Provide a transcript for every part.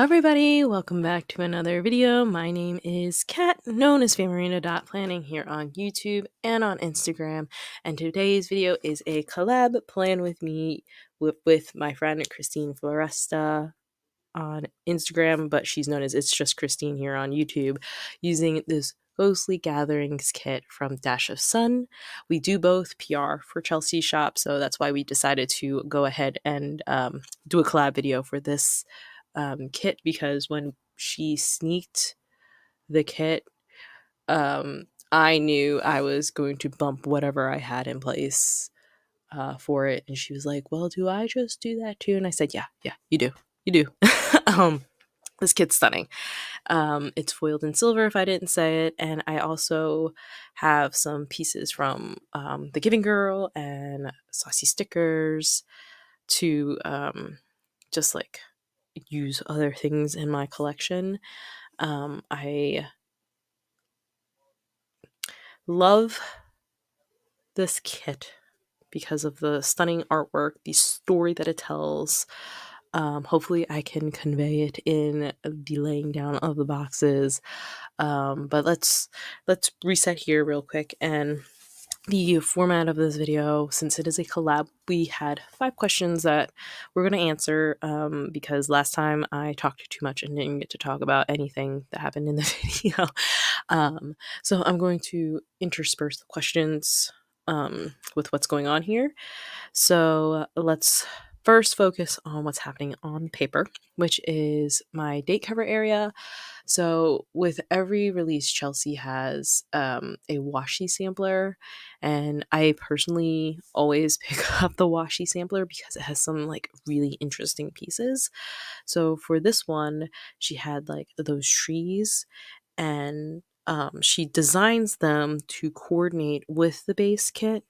everybody, welcome back to another video. My name is Kat, known as phamerina.planning here on YouTube and on Instagram. And today's video is a collab plan with me with my friend Christine Floresta on Instagram, but she's known as It's Just Christine here on YouTube, using this Ghostly Gatherings kit from Dash of Sun. We do both PR for Chelsea Shop, so that's why we decided to go ahead and do a collab video for this kit, because when she sneaked the kit, I knew I was going to bump whatever I had in place for it. And she was like, well, do I just do that too? And I said, yeah, you do. This kit's stunning. It's foiled in silver, if I didn't say it, and I also have some pieces from The Giving Girl and Saucy Stickers to just like use other things in my collection. I love this kit because of the stunning artwork, the story that it tells. Hopefully I can convey it in the laying down of the boxes. But let's reset here real quick. And the format of this video, since it is a collab, we had 5 questions that we're going to answer because last time I talked too much and didn't get to talk about anything that happened in the video. So I'm going to intersperse the questions with what's going on here. So let's first focus on what's happening on paper, which is my date cover area. So with every release, Chelsea has a washi sampler, and I personally always pick up the washi sampler because it has some like really interesting pieces. So for this one, she had like those trees, and she designs them to coordinate with the base kit.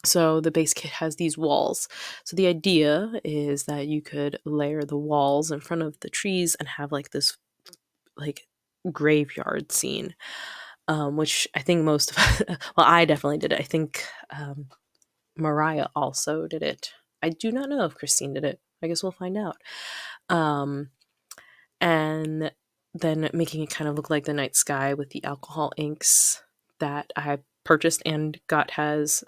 So the base kit has these walls. So the idea is that you could layer the walls in front of the trees and have like this like graveyard scene, which I think most of well, I definitely did it. I think Mariah also did it. I do not know if Christine did it. I guess we'll find out. And then making it kind of look like the night sky with the alcohol inks that I purchased and got has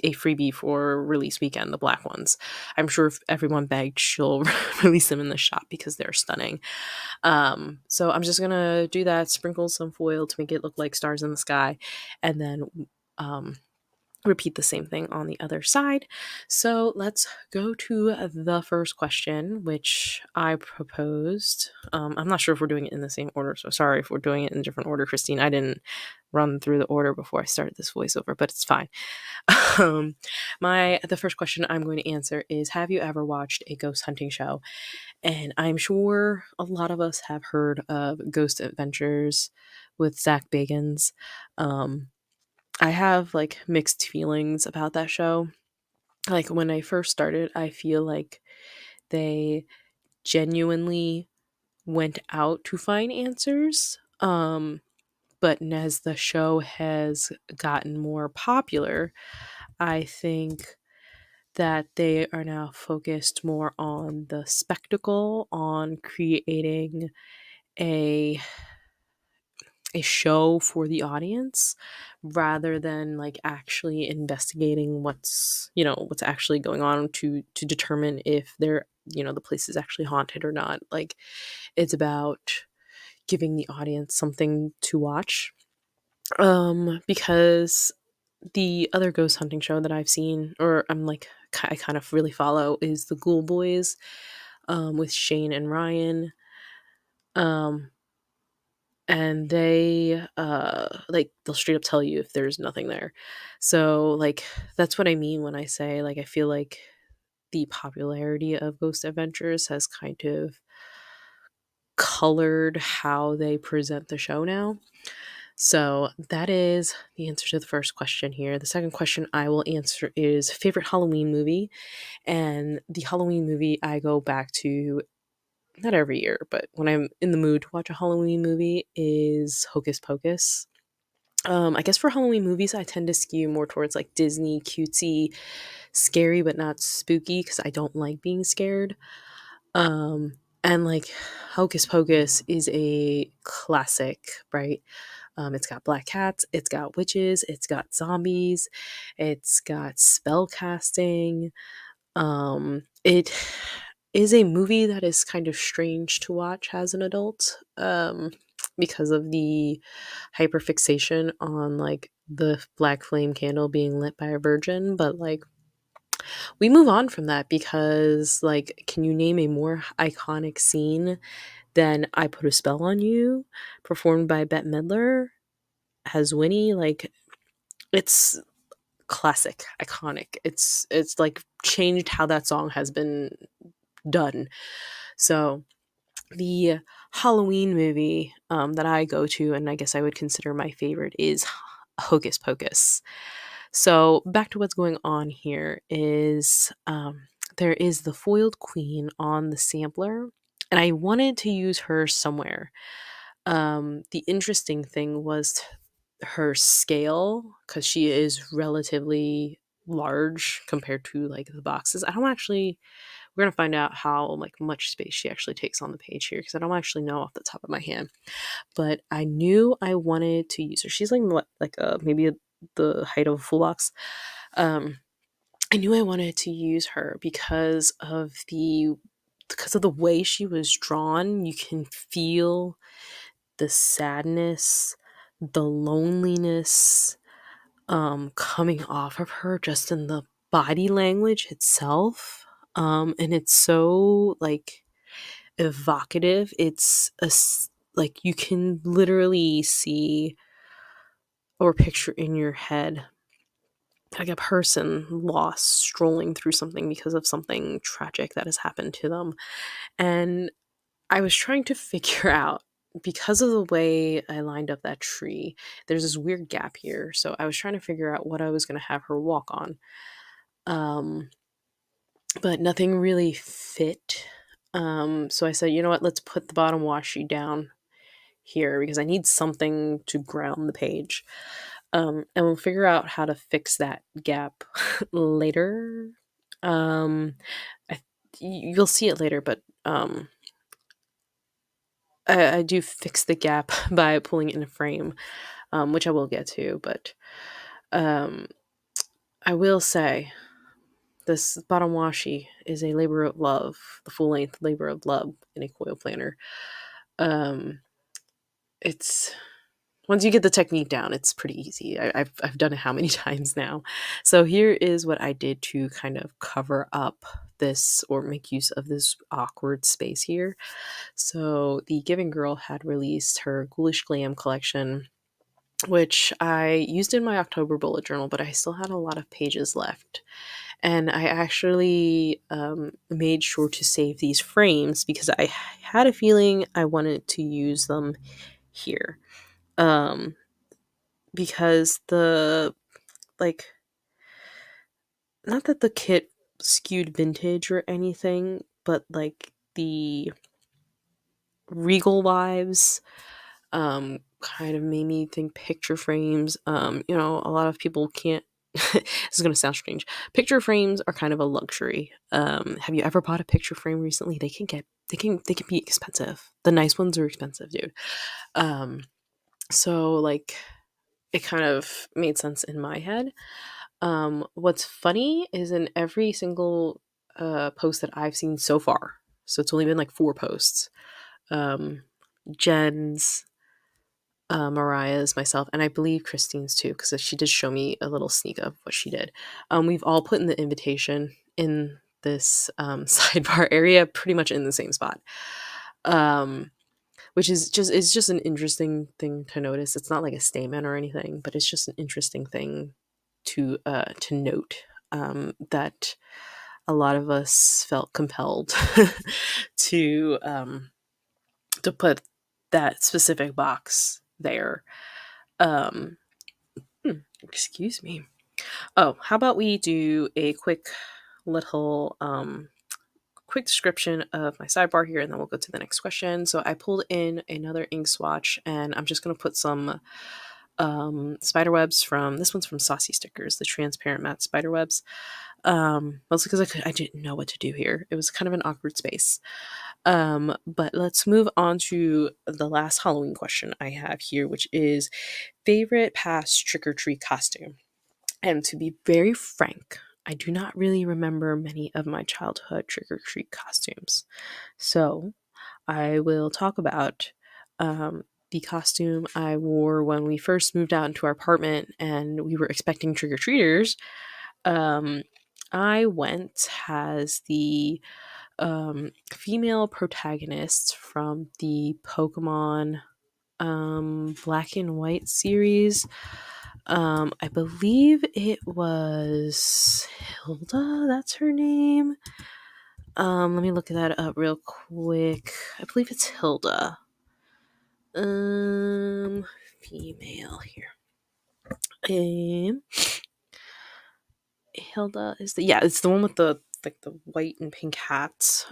a freebie for release weekend, the black ones. I'm sure if everyone begged, she'll release them in the shop because they're stunning. So I'm just gonna do that, sprinkle some foil to make it look like stars in the sky, and then repeat the same thing on the other side. So let's go to the first question, which I proposed. I'm not sure if we're doing it in the same order, so sorry if we're doing it in a different order, Christine. I didn't run through the order before I started this voiceover, but it's fine. The first question I'm going to answer is, have you ever watched a ghost hunting show? And I'm sure a lot of us have heard of Ghost Adventures with Zach Bagans. I have like mixed feelings about that show. Like when I first started, I feel like they genuinely went out to find answers. But as the show has gotten more popular, I think that they are now focused more on the spectacle, on creating a show for the audience rather than like actually investigating what's actually going on to determine if they're the place is actually haunted or not. Like, it's about giving the audience something to watch, because the other ghost hunting show that I've seen, or I kind of really follow, is the Ghoul Boys, with Shane and Ryan. And they like they'll straight up tell you if there's nothing there. So like that's what I mean when I say like I feel like the popularity of Ghost Adventures has kind of colored how they present the show now. So that is the answer to the first question here. The second question I will answer is favorite Halloween movie. And the Halloween movie I go back to, not every year, but when I'm in the mood to watch a Halloween movie, is Hocus Pocus. I guess for Halloween movies, I tend to skew more towards like Disney, cutesy, scary but not spooky, because I don't like being scared. And like Hocus Pocus is a classic, right? It's got black cats, it's got witches, it's got zombies, it's got spell casting. It is a movie that is kind of strange to watch as an adult, because of the hyperfixation on like the black flame candle being lit by a virgin. But like, we move on from that because, like, can you name a more iconic scene than "I Put a Spell on You," performed by Bette Midler as Winnie? Like, it's classic, iconic. It's like changed how that song has been done. So the Halloween movie that I go to, and I guess I would consider my favorite, is Hocus Pocus. So back to what's going on here is, there is the foiled queen on the sampler, and I wanted to use her somewhere. The interesting thing was her scale, because she is relatively large compared to like the boxes. I don't actually, we're gonna find out how like much space she actually takes on the page here, because I don't actually know off the top of my hand. But I knew I wanted to use her. She's like what, like maybe the height of a full box. Um, I knew I wanted to use her because of the way she was drawn. You can feel the sadness, the loneliness, coming off of her just in the body language itself. And it's so like evocative. Like you can literally see or picture in your head like a person lost strolling through something because of something tragic that has happened to them. And I was trying to figure out, because of the way I lined up that tree, there's this weird gap here. So I was trying to figure out what I was going to have her walk on. Um, but nothing really fit. So I said, you know what, let's put the bottom washi down here because I need something to ground the page. And we'll figure out how to fix that gap later. Um, I, you'll see it later, but I do fix the gap by pulling it in a frame, which I will get to. But um, I will say this bottom washi is a labor of love, the full length labor of love in a coil planner. Um, it's Once you get the technique down, it's pretty easy. I've done it how many times now. So here is what I did to kind of cover up this or make use of this awkward space here. So the Giving Girl had released her Ghoulish Glam collection, which I used in my October bullet journal, but I still had a lot of pages left. And I actually made sure to save these frames because I had a feeling I wanted to use them here. Um, because like, not that the kit skewed vintage or anything, but like the regal vibes kind of made me think picture frames. A lot of people can't this is going to sound strange. Picture frames are kind of a luxury. Have you ever bought a picture frame recently? They can be expensive. The nice ones are expensive, dude. So like it kind of made sense in my head. What's funny is in every single post that I've seen so far, so it's only been like 4 posts. Jen's, Mariah's, myself, and I believe Christine's too, because she did show me a little sneak of what she did. We've all put in the invitation in this sidebar area, pretty much in the same spot. Which is just an interesting thing to notice. It's not like a statement or anything, but it's just an interesting thing to note, that a lot of us felt compelled to put that specific box there. Um, Excuse me. Oh, how about we do a little quick description of my sidebar here, and then we'll go to the next question. So I pulled in another ink swatch, and I'm just going to put some spider webs from, this one's from Saucy Stickers, the transparent matte spider webs. Mostly because I didn't know what to do here. It was kind of an awkward space. But let's move on to the last Halloween question I have here, which is favorite past trick or treat costume. And to be very frank, I do not really remember many of my childhood trick or treat costumes. So I will talk about the costume I wore when we first moved out into our apartment and we were expecting trick or treaters. Um, I went as the female protagonist from the Pokemon Black and White series. I believe it was Hilda, that's her name. Let me look that up real quick. I believe it's Hilda. Female here. Hilda is the, yeah, it's the one with the like the white and pink hats.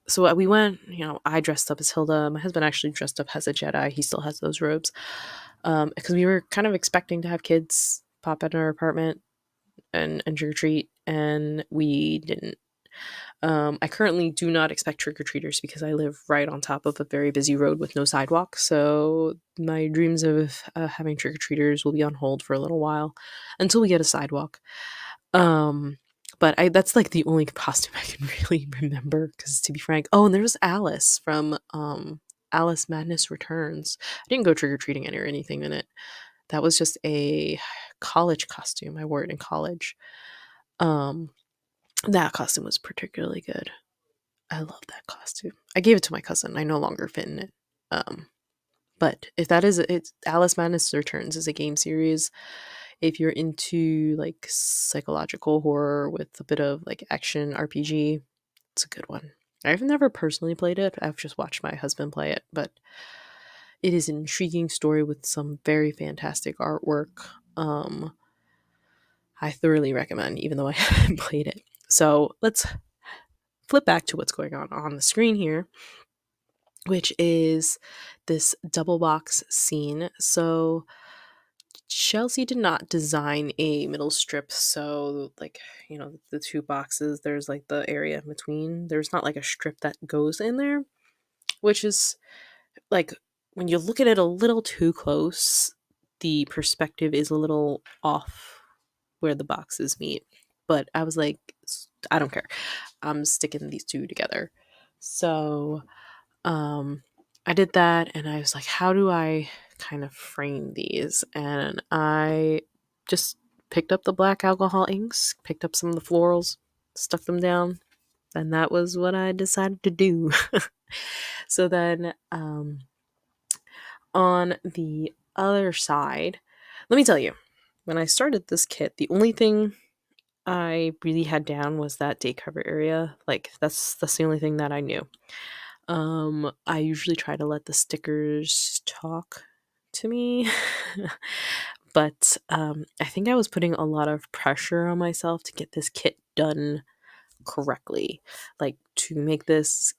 So we went, I dressed up as Hilda. My husband actually dressed up as a Jedi. He still has those robes. Because we were kind of expecting to have kids pop in our apartment and trick or treat, and we didn't. I currently do not expect trick or treaters because I live right on top of a very busy road with no sidewalk. So my dreams of having trick or treaters will be on hold for a little while until we get a sidewalk. But that's like the only costume I can really remember because, to be frank, oh, and there was Alice from Alice Madness Returns. I didn't go trick or treating or anything in it. That was just a college costume. I wore it in college. Um, that costume was particularly good. I love that costume. I gave it to my cousin. I no longer fit in it. Um, but if that is, it's Alice Madness Returns is a game series. If you're into like psychological horror with a bit of like action RPG, it's a good one. I've never personally played it. I've just watched my husband play it, but it is an intriguing story with some very fantastic artwork. I thoroughly recommend, even though I haven't played it. So let's flip back to what's going on the screen here, which is this double box scene. So Chelsea did not design a middle strip, so like, the two boxes, there's like the area in between. There's not like a strip that goes in there, which is like when you look at it a little too close, the perspective is a little off where the boxes meet. But I was like, I don't care. I'm sticking these two together. So I did that and I was like, how do I kind of frame these? And I just picked up the black alcohol inks, picked up some of the florals, stuck them down, and that was what I decided to do. So then on the other side, let me tell you, when I started this kit, the only thing I really had down was that day cover area. Like that's the only thing that I knew. I usually try to let the stickers talk to me. But I think I was putting a lot of pressure on myself to get this kit done correctly. Like to make this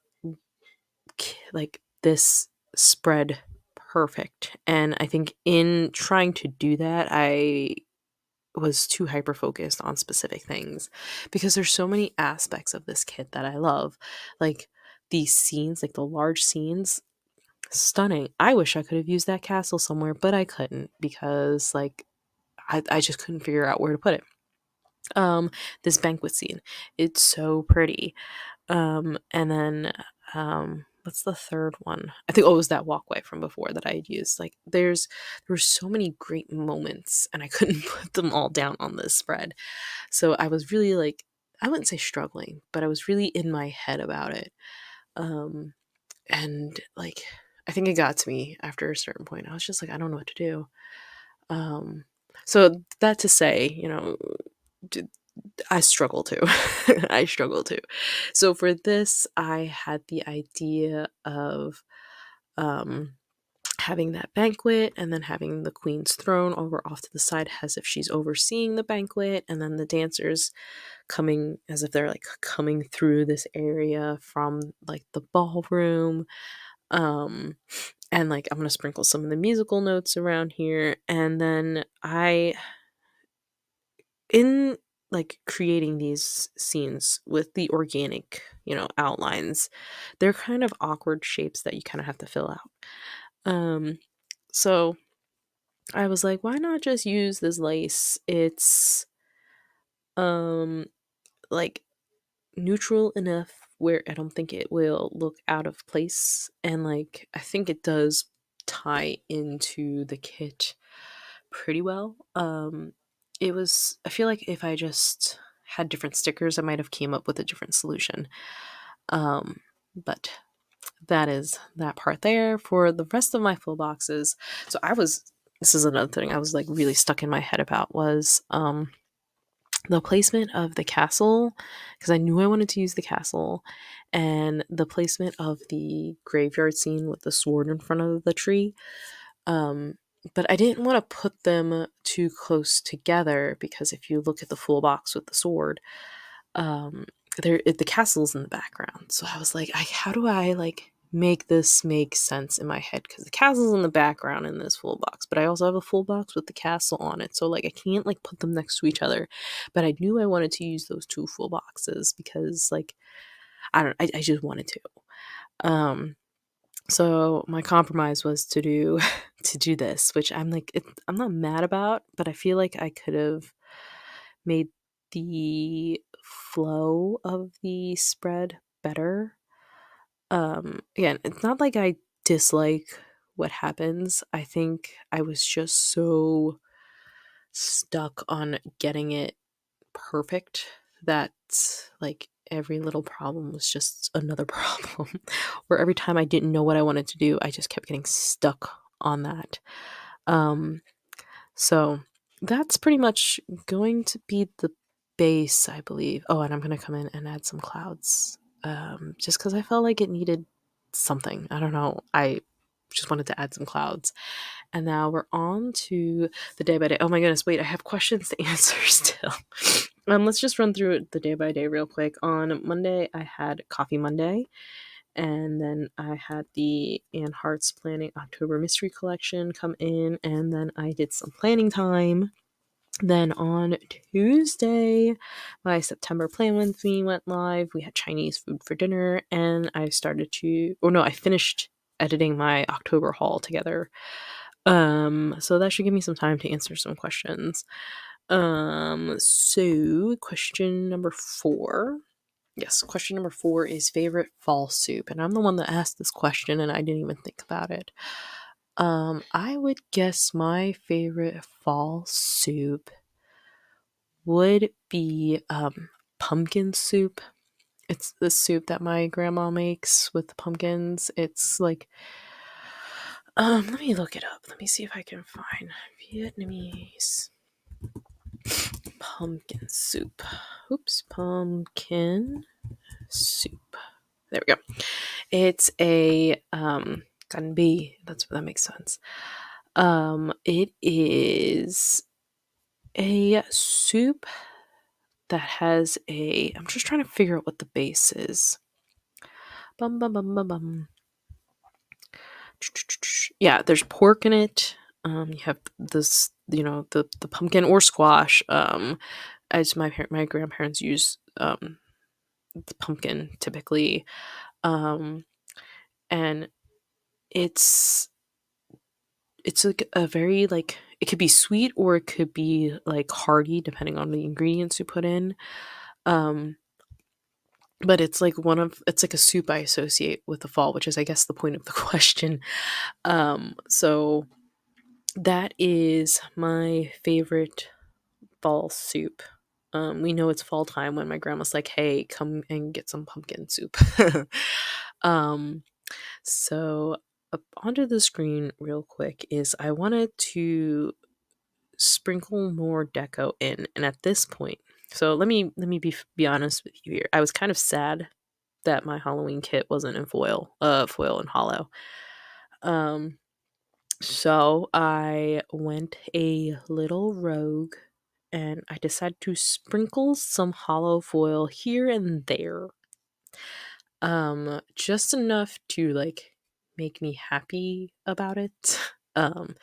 spread perfect. And I think in trying to do that, I was too hyper focused on specific things because there's so many aspects of this kit that I love. Like these scenes, like the large scenes, stunning. I wish I could have used that castle somewhere, but I couldn't because like I just couldn't figure out where to put it. This banquet scene, it's so pretty. And then what's the third one? I think, oh, it was that walkway from before that I had used. Like there were so many great moments and I couldn't put them all down on this spread. So I was really like, I wouldn't say struggling, but I was really in my head about it. And like I think it got to me after a certain point. I was just like, I don't know what to do. So that to say, I struggle too. I struggle too. So for this, I had the idea of um, having that banquet and then having the queen's throne over off to the side as if she's overseeing the banquet, and then the dancers coming as if they're like coming through this area from like the ballroom. Um, and like I'm gonna sprinkle some of the musical notes around here, and then in like creating these scenes with the organic, outlines, they're kind of awkward shapes that you kind of have to fill out. So I was like, why not just use this lace? It's um like neutral enough where I don't think it will look out of place, and like I think it does tie into the kit pretty well. I feel like if I just had different stickers, I might have came up with a different solution. But that is that part there. For the rest of my full boxes, so this is another thing I was like really stuck in my head about, was the placement of the castle, because I knew I wanted to use the castle, and the placement of the graveyard scene with the sword in front of the tree. Um, but I didn't want to put them too close together, because if you look at the full box with the sword, um, the castle's in the background. So I was like, how do I like make this make sense in my head? Because the castle's in the background in this full box, but I also have a full box with the castle on it. So like I can't like put them next to each other. But I knew I wanted to use those two full boxes because like I just wanted to. Um, so my compromise was to do to do this, which I'm not mad about, but I feel like I could have made the flow of the spread better. Again, it's not like I dislike what happens. I think I was just so stuck on getting it perfect that like every little problem was just another problem. Or every time I didn't know what I wanted to do, I just kept getting stuck on that. Um, so that's pretty much going to be the base, I believe. Oh, and I'm going to come in and add some clouds. Just because I felt like it needed something. I don't know. I just wanted to add some clouds. And now we're on to the day by day. Oh my goodness, wait, I have questions to answer still. Let's just run through it the day by day real quick. On Monday, I had Coffee Monday. And then I had the Anne Hart's Planning October Mystery Collection come in, and then I did some planning time. Then on Tuesday, my September plan with me went live. We had Chinese food for dinner, and I finished editing my October haul together. So that should give me some time to answer some questions. So question number 4. Yes, question number 4 is favorite fall soup, and I'm the one that asked this question, and I didn't even think about it. I would guess my favorite fall soup would be pumpkin soup. It's the soup that my grandma makes with the pumpkins. It's like let me look it up. Let me see if I can find Vietnamese pumpkin soup. Oops, pumpkin soup. There we go. It's a can be. That makes sense. It is a soup that has a. I'm just trying to figure out what the base is. Bum bum bum bum bum. Yeah, there's pork in it. You have this, the pumpkin or squash. As my grandparents use the pumpkin typically, and it's like a very like it could be sweet or it could be like hearty depending on the ingredients you put in. Um, but it's like a soup I associate with the fall, which is I guess the point of the question. So that is my favorite fall soup. We know it's fall time when my grandma's like, "Hey, come and get some pumpkin soup." um, so up onto the screen real quick is I wanted to sprinkle more deco in, and at this point, so let me be honest with you here. I was kind of sad that my Halloween kit wasn't in foil and hollow. Um, so I went a little rogue and I decided to sprinkle some hollow foil here and there. Just enough to like make me happy about it. Um,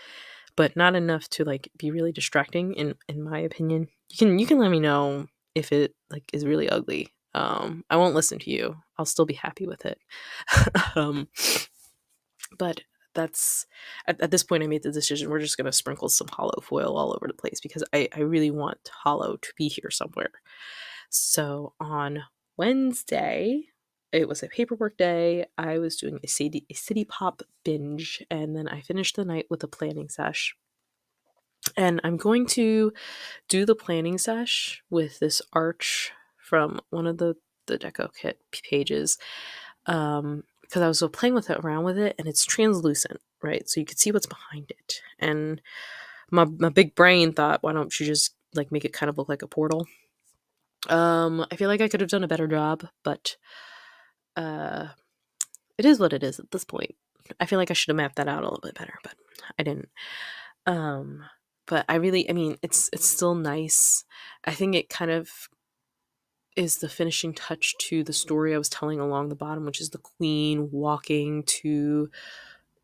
but not enough to like be really distracting in my opinion. You can let me know if it like is really ugly. I won't listen to you. I'll still be happy with it. um, but that's at this point I made the decision we're just gonna sprinkle some hollow foil all over the place because I really want hollow to be here somewhere. So on Wednesday, it was a paperwork day. I was doing a city pop binge, and then I finished the night with a planning sesh. And I'm going to do the planning sesh with this arch from one of the deco kit pages. Because I was playing with it around with it, and it's translucent, right? So you could see what's behind it. And my big brain thought, why don't you just like make it kind of look like a portal? I feel like I could have done a better job, but uh, it is what it is at this point. I feel like I should have mapped that out a little bit better, but I didn't. Um, but I mean, it's still nice. I think it kind of is the finishing touch to the story I was telling along the bottom, which is the queen walking to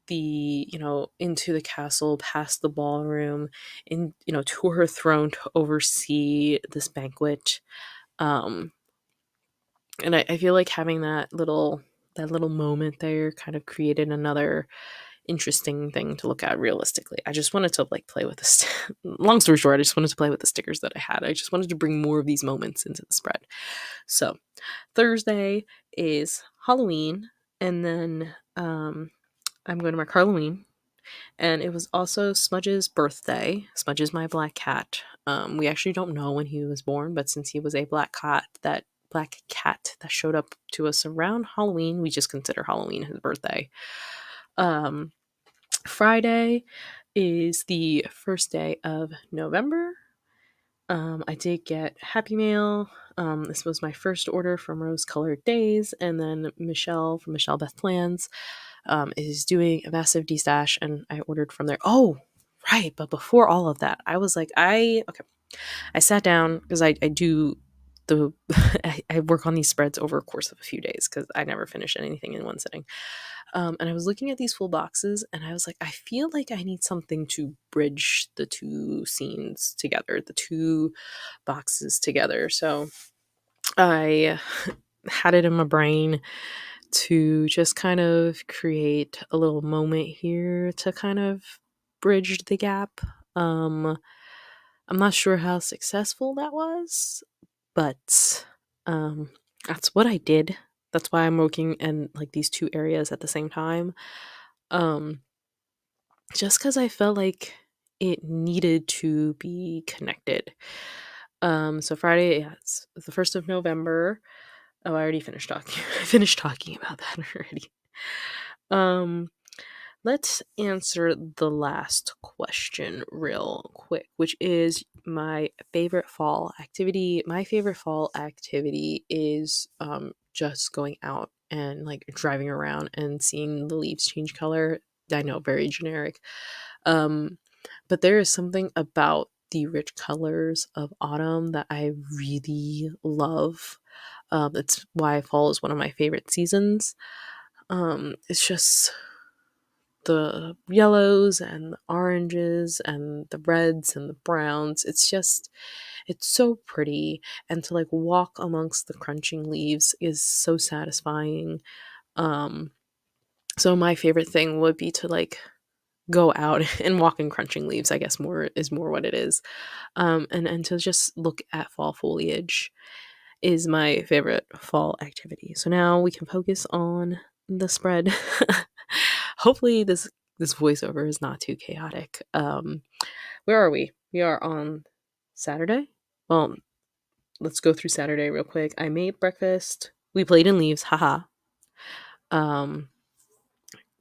the, into the castle, past the ballroom, in, to her throne to oversee this banquet. Um, and I feel like having that little moment there kind of created another interesting thing to look at realistically. I just wanted to like play with the long story short, I just wanted to play with the stickers that I had. I just wanted to bring more of these moments into the spread. So Thursday is Halloween, and then I'm going to mark Halloween. And it was also Smudge's birthday. Smudge is my black cat. We actually don't know when he was born, but since he was a black cat that showed up to us around Halloween, we just consider Halloween his birthday. Friday is the first day of November. I did get Happy Mail. This was my first order from Rose Colored Days, and then Michelle from Michelle Beth Plans is doing a massive destash, and I ordered from there. Oh, right! But before all of that, I was like, I sat down because I do the I work on these spreads over a course of a few days because I never finish anything in one sitting. And I was looking at these full boxes, and I was like, I feel like I need something to bridge the two scenes together, the two boxes together. So I had it in my brain to just kind of create a little moment here to kind of bridge the gap. I'm not sure how successful that was, but that's what I did. That's why I'm working in like these two areas at the same time. Um, just because I felt like it needed to be connected. So Friday, yeah, it's the 1st of November. Oh, I already finished talking. I finished talking about that already. Um, let's answer the last question real quick, which is my favorite fall activity. My favorite fall activity is just going out and like driving around and seeing the leaves change color. I know, very generic. But there is something about the rich colors of autumn that I really love. It's why fall is one of my favorite seasons. It's just the yellows and the oranges and the reds and the browns. It's so pretty. And to like walk amongst the crunching leaves is so satisfying. Um, so my favorite thing would be to like go out and walk in crunching leaves, I guess more what it is. And to just look at fall foliage is my favorite fall activity. So now we can focus on the spread. Hopefully this voiceover is not too chaotic. Where are we? We are on Saturday. Well, let's go through Saturday real quick. I made breakfast. We played in leaves. Haha. Um,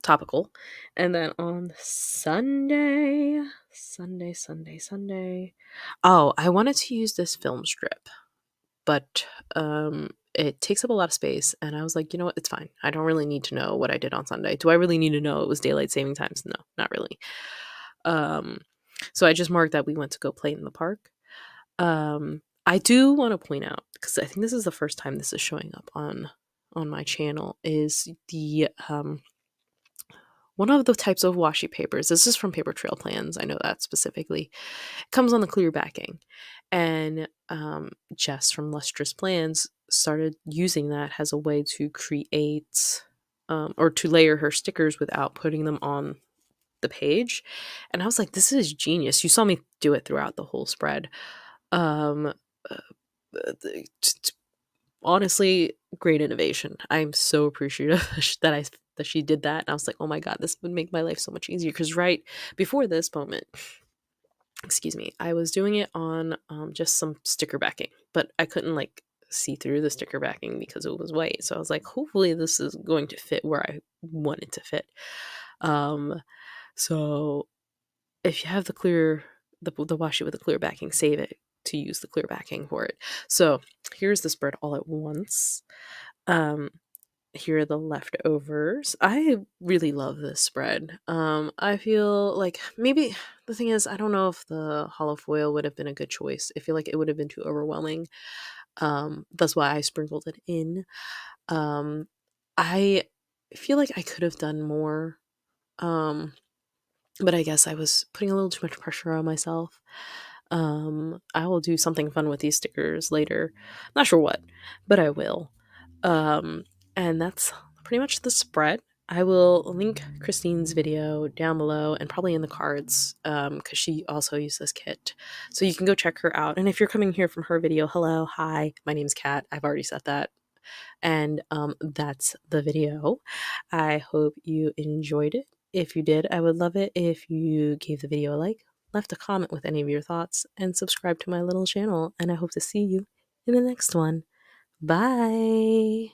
topical. And then on Sunday. Oh, I wanted to use this film strip, but it takes up a lot of space, and I was like, you know what, it's fine. I don't really need to know what I did on Sunday. Do I really need to know it was daylight saving times? No, not really. So I just marked that we went to go play in the park. I do want to point out, because I think this is the first time this is showing up on my channel, is the one of the types of washi papers, this is from Paper Trail Plans, I know that specifically, comes on the clear backing. And Jess from Lustrous Plans started using that as a way to create or to layer her stickers without putting them on the page. And I was like, this is genius. You saw me do it throughout the whole spread. Um, uh, Honestly, great innovation. I'm so appreciative that she did that. And I was like, oh my god, this would make my life so much easier. Because right before this moment, excuse me, I was doing it on just some sticker backing, but I couldn't like see through the sticker backing because it was white. So I was like, hopefully this is going to fit where I want it to fit. Um, so if you have the washi with the clear backing, save it to use the clear backing for it. So here's the spread all at once. Here are the leftovers. I really love this spread. I feel like maybe the thing is, I don't know if the hollow foil would have been a good choice. I feel like it would have been too overwhelming. That's why I sprinkled it in. I feel like I could have done more. But I guess I was putting a little too much pressure on myself. I will do something fun with these stickers later. Not sure what, but I will. And that's pretty much the spread. I will link Christine's video down below and probably in the cards because she also used this kit. So you can go check her out. And if you're coming here from her video, hello, hi, my name's Kat. I've already said that. And that's the video. I hope you enjoyed it. If you did, I would love it if you gave the video a like, left a comment with any of your thoughts, and subscribe to my little channel. And I hope to see you in the next one. Bye.